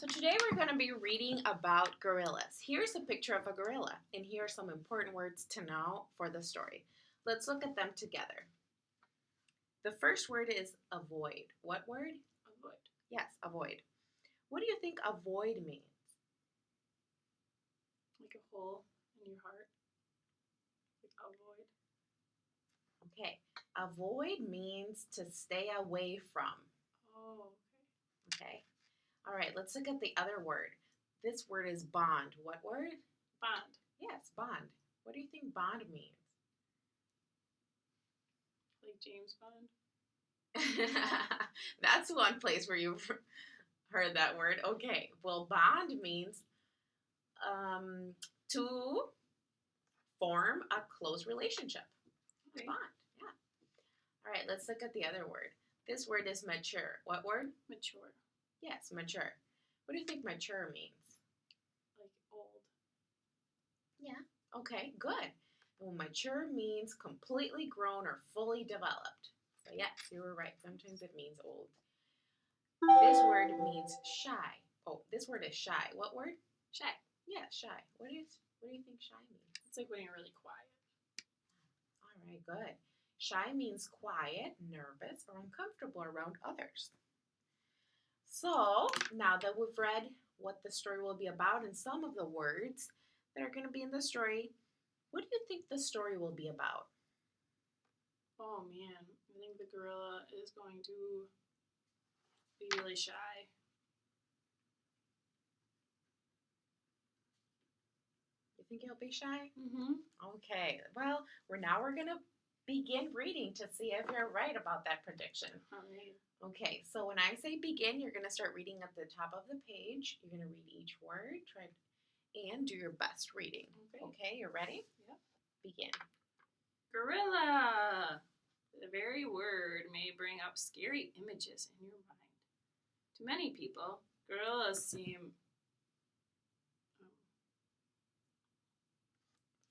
So today we're going to be reading about gorillas. Here's a picture of a gorilla, and here are some important words to know for the story. Let's look at them together. The first word is avoid. What word? Avoid. Yes, avoid. What do you think avoid means? Like a hole in your heart. Like avoid. Okay, avoid means to stay away from. Oh, Okay, all right, let's look at the other word. This word is bond. What word? Bond. Yes, bond. What do you think bond means? Like James Bond. That's one place where you've heard that word. Okay, well, bond means to form a close relationship. Okay. Bond, yeah. All right, let's look at the other word. This word is mature. What word? Mature. Yes, mature. What do you think mature means? Like old. Yeah, okay, good. Well, mature means completely grown or fully developed. So yes, you were right. Sometimes it means old. This word means shy. Oh, this word is shy. What word? Shy. Yeah, shy. What do you think shy means? It's like when you're really quiet. All right, good. Shy means quiet, nervous, or uncomfortable around others. So now that we've read what the story will be about and some of the words that are going to be in the story, what do you think the story will be about? Oh man, I think the gorilla is going to be really shy. You think he'll be shy? Mm-hmm. Okay, well, we're going to begin reading to see if you're right about that prediction. All right. Okay, so when I say begin, you're going to start reading at the top of the page. You're going to read each word, and do your best reading. Okay, you ready? Yep. Begin. Gorilla. The very word may bring up scary images in your mind. To many people, gorillas seem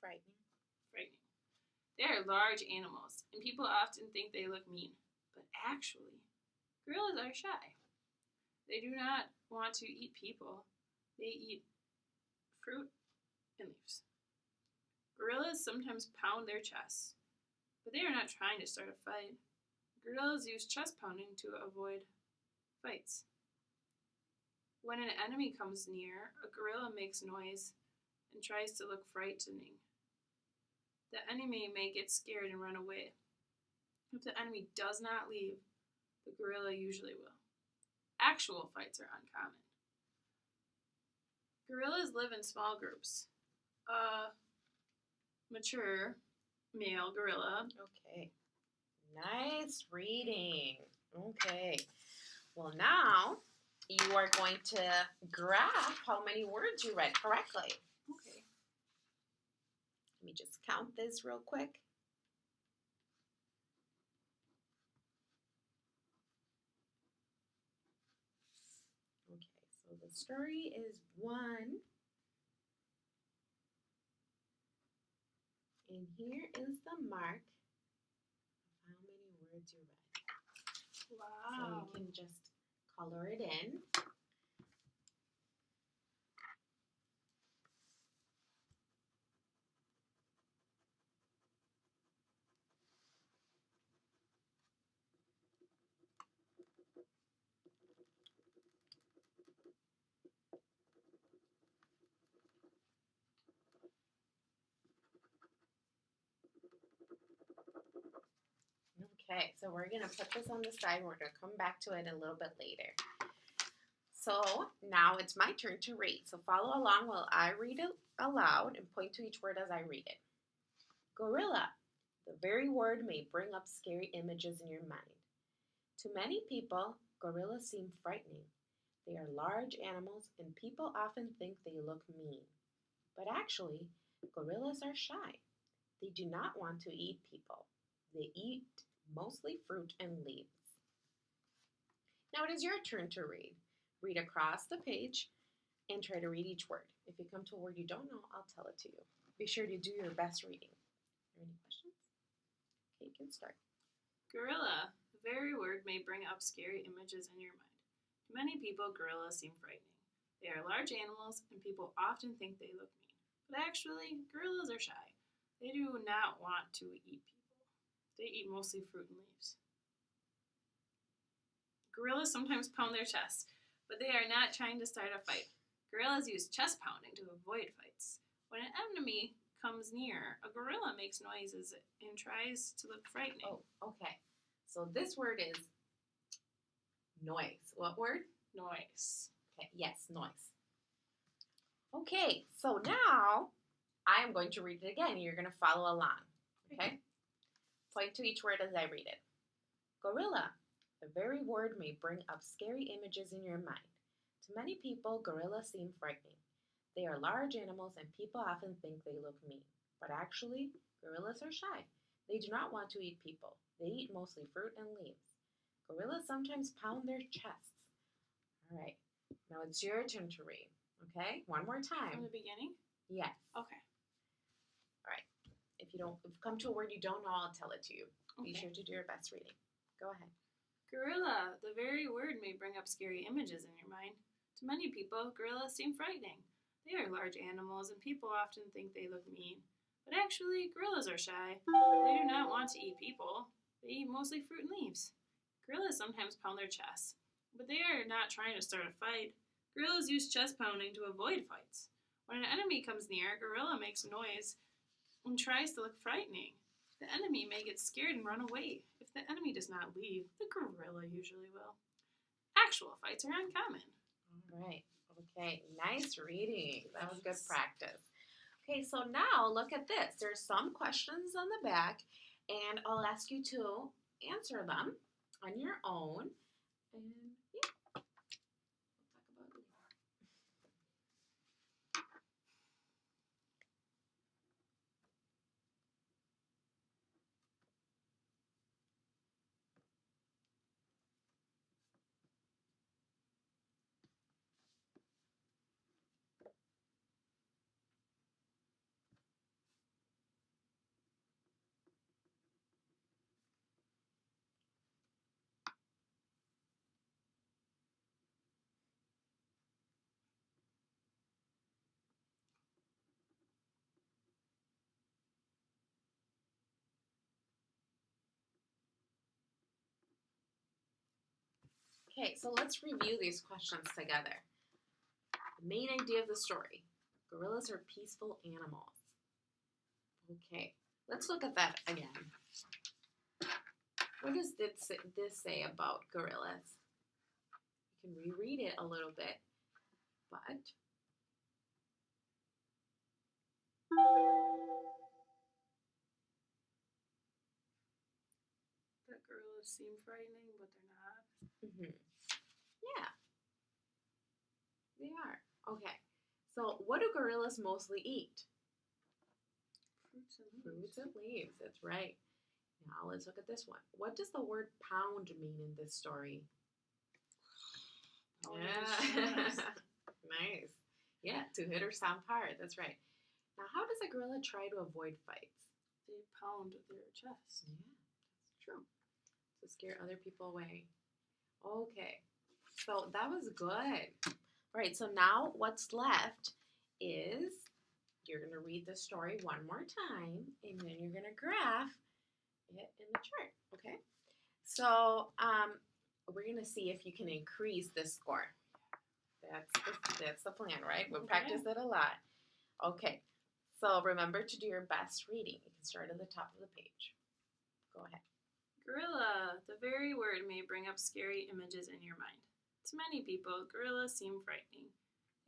Frightening. frightening. They are large animals, and people often think they look mean. But actually, gorillas are shy. They do not want to eat people. They eat fruit and leaves. Gorillas sometimes pound their chests, but they are not trying to start a fight. Gorillas use chest pounding to avoid fights. When an enemy comes near, a gorilla makes noise and tries to look frightening. The enemy may get scared and run away. If the enemy does not leave, the gorilla usually will. Actual fights are uncommon. Gorillas live in small groups. A mature male gorilla. Okay. Nice reading. Okay. Well, now you are going to graph how many words you read correctly. Okay. Let me just count this real quick. Okay, so the story is 1. And here is the mark of how many words you read. Wow. So you can just color it in. Okay, so we're going to put this on the side. We're going to come back to it a little bit later. So now it's my turn to read. So follow along while I read it aloud and point to each word as I read it. Gorilla. The very word may bring up scary images in your mind. To many people, gorillas seem frightening. They are large animals and people often think they look mean. But actually, gorillas are shy. They do not want to eat people. They eat mostly fruit and leaves. Now it is your turn to read. Read across the page and try to read each word. If you come to a word you don't know, I'll tell it to you. Be sure to do your best reading. Are there any questions? Okay, you can start. Gorilla. The very word may bring up scary images in your mind. To many people, gorillas seem frightening. They are large animals, and people often think they look mean. But actually, gorillas are shy. They do not want to eat people. They eat mostly fruit and leaves. Gorillas sometimes pound their chests, but they are not trying to start a fight. Gorillas use chest pounding to avoid fights. When an enemy comes near, a gorilla makes noises and tries to look frightening. Oh, okay. So this word is noise. What word? Noise. Okay, yes, noise. Okay, so now I am going to read it again. You're going to follow along. Okay? Point to each word as I read it. Gorilla. The very word may bring up scary images in your mind. To many people, gorillas seem frightening. They are large animals and people often think they look mean. But actually, gorillas are shy. They do not want to eat people. They eat mostly fruit and leaves. Gorillas sometimes pound their chests. All right. Now it's your turn to read. Okay? One more From time. the beginning? Yes. Okay. All right. If you come to a word you don't know, I'll tell it to you. Be Okay. sure to do your best reading. Go ahead. Gorilla. The very word may bring up scary images in your mind. To many people, gorillas seem frightening. They are large animals, and people often think they look mean. But actually, gorillas are shy. They do not want to eat people. They eat mostly fruit and leaves. Gorillas sometimes pound their chests, but they are not trying to start a fight. Gorillas use chest pounding to avoid fights. When an enemy comes near, a gorilla makes a noise and tries to look frightening. The enemy may get scared and run away. If the enemy does not leave, the gorilla usually will. Actual fights are uncommon. All right. Okay. Nice reading. That was good practice. Okay, so now look at this. There's some questions on the back, and I'll ask you to answer them on your own. And yeah, we'll talk about it later. Okay, so let's review these questions together. The main idea of the story. Gorillas are peaceful animals. Okay, let's look at that again. What does this say about gorillas? You can reread it a little bit, but That gorillas seem frightening, but they're not. yeah, they are. Okay, so what do gorillas mostly eat? Fruits and leaves. Fruits and leaves, that's right. Now let's look at this one. What does the word pound mean in this story? Pound Yeah. his chest. Nice. Yeah, to hit or stomp hard, that's right. Now, how does a gorilla try to avoid fights? They pound their chest. Yeah, that's true. To scare other people away. Okay, so that was good. All right, so now what's left is you're going to read the story one more time, and then you're going to graph it in the chart, okay? So we're going to see if you can increase this score. That's the plan, right? We'll practice it a lot. Okay, so remember to do your best reading. You can start at the top of the page. Go ahead. Gorilla. The very word may bring up scary images in your mind. To many people, gorillas seem frightening.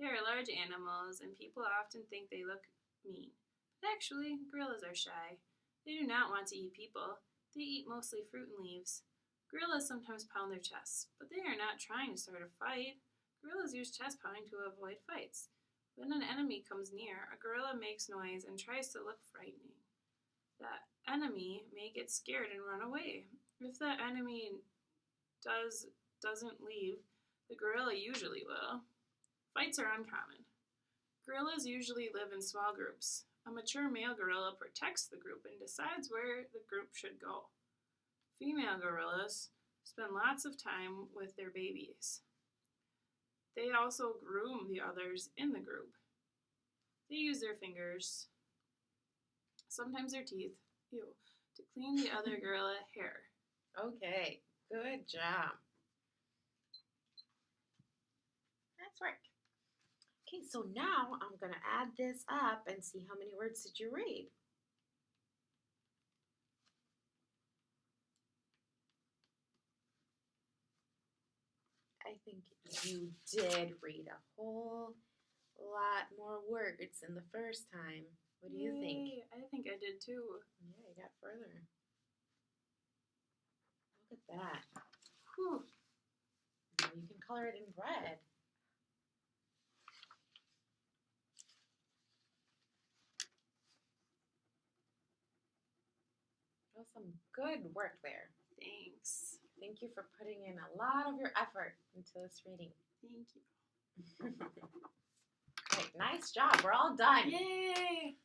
They are large animals, and people often think they look mean. But actually, gorillas are shy. They do not want to eat people. They eat mostly fruit and leaves. Gorillas sometimes pound their chests, but they are not trying to start a fight. Gorillas use chest pounding to avoid fights. When an enemy comes near, a gorilla makes noise and tries to look frightening. The enemy may get scared and run away. If the enemy doesn't leave, the gorilla usually will. Fights are uncommon. Gorillas usually live in small groups. A mature male gorilla protects the group and decides where the group should go. Female gorillas spend lots of time with their babies. They also groom the others in the group. They use their fingers, sometimes their teeth, to clean the other gorilla hair. Okay, good job. Nice work. Okay, so now I'm going to add this up and see how many words did you read. I think you did read a whole lot more words than the first time. What do you think? Yay, I think I did too. Yeah, you got further. Look at that. Whew. Now you can color it in red. That was some good work there. Thanks. Thank you for putting in a lot of your effort into this reading. Thank you. Great, nice job. We're all done. Yay!